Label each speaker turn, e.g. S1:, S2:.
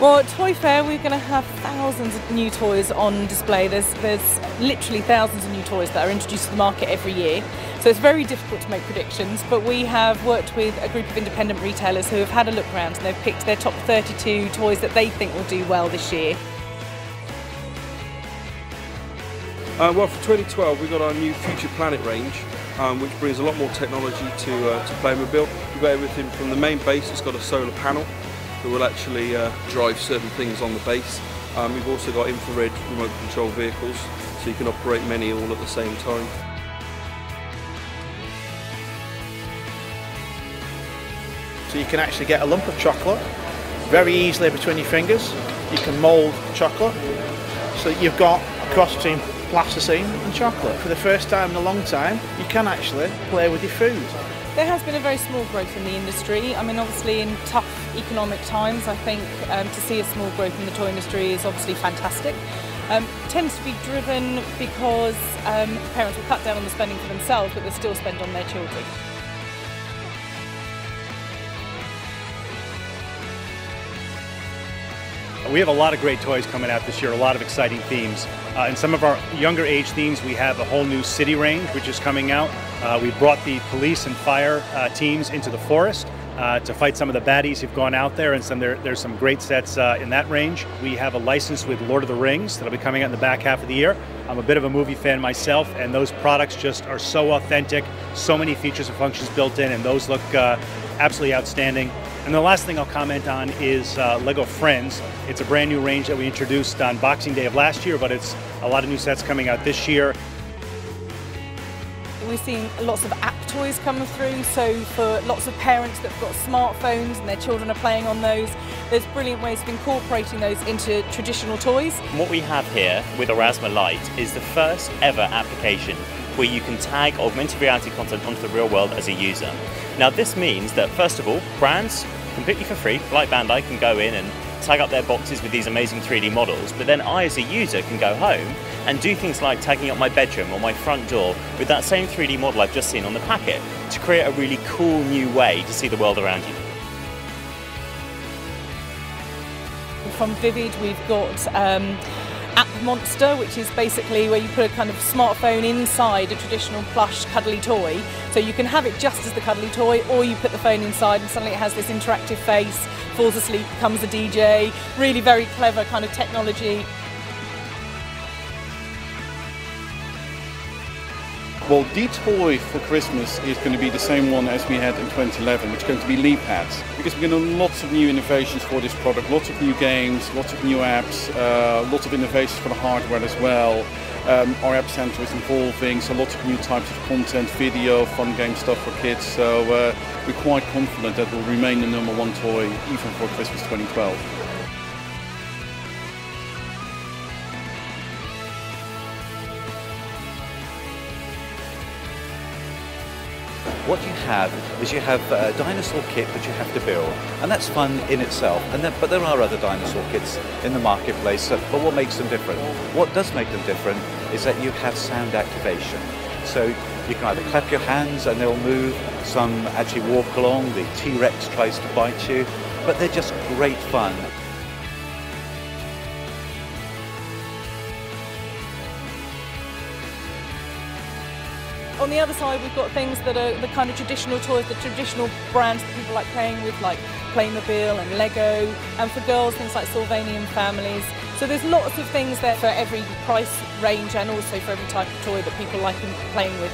S1: Well, at Toy Fair we're going to have thousands of new toys on display. There's literally thousands of new toys that are introduced to the market every year. So it's very difficult to make predictions, but we have worked with a group of independent retailers who have had a look around and they've picked their top 32 toys that they think will do well this year.
S2: Well, for 2012 we've got our new Future Planet range, which brings a lot more technology to Playmobil. We've got everything from the main base. It's got a solar panel that will actually drive certain things on the base. We've also got infrared remote control vehicles, so you can operate many all at the same time.
S3: So you can actually get a lump of chocolate very easily between your fingers. You can mould chocolate, so you've got a cross between plasticine and chocolate. For the first time in a long time, you can actually play with your food.
S1: There has been a very small growth in the industry. I mean, obviously in tough economic times, I think to see a small growth in the toy industry is obviously fantastic. Tends to be driven because parents will cut down on the spending for themselves, but they still spend on their children.
S4: We have a lot of great toys coming out this year, a lot of exciting themes. In some of our younger age themes, we have a whole new city range, which is coming out. We brought the police and fire teams into the forest to fight some of the baddies who've gone out there, and there's some great sets in that range. We have a license with Lord of the Rings that'll be coming out in the back half of the year. I'm a bit of a movie fan myself, and those products just are so authentic, so many features and functions built in, and those look absolutely outstanding. And the last thing I'll comment on is Lego Friends. It's a brand new range that we introduced on Boxing Day of last year, but it's a lot of new sets coming out this year.
S1: We're seeing lots of app toys coming through, so for lots of parents that have got smartphones and their children are playing on those, there's brilliant ways of incorporating those into traditional toys.
S5: What we have here with Aurasma Light is the first ever application where you can tag augmented reality content onto the real world as a user. Now this means that first of all, brands completely for free, like Bandai, can go in and tag up their boxes with these amazing 3D models, but then I as a user can go home and do things like tagging up my bedroom or my front door with that same 3D model I've just seen on the packet to create a really cool new way to see the world around you.
S1: From Vivid we've got App Monster, which is basically where you put a kind of smartphone inside a traditional plush cuddly toy, so you can have it just as the cuddly toy, or you put the phone inside and suddenly it has this interactive face, falls asleep, becomes a DJ. Really very clever kind of technology.
S6: Well, the toy for Christmas is going to be the same one as we had in 2011, which is going to be Leap Pads. Because we're going to have lots of new innovations for this product, lots of new games, lots of new apps, lots of innovations for the hardware as well. Our app center is evolving, so lots of new types of content, video, fun game stuff for kids. So we're quite confident that it will remain the #1 toy even for Christmas 2012.
S7: What you have is you have a dinosaur kit that you have to build, and that's fun in itself. But there are other dinosaur kits in the marketplace, but what makes them different? What does make them different is that you have sound activation. So you can either clap your hands and they'll move, some actually walk along, the T-Rex tries to bite you, but they're just great fun.
S1: On the other side, we've got things that are the kind of traditional toys, the traditional brands that people like playing with, like Playmobil and Lego, and for girls, things like Sylvanian families. So there's lots of things there for every price range and also for every type of toy that people like playing with.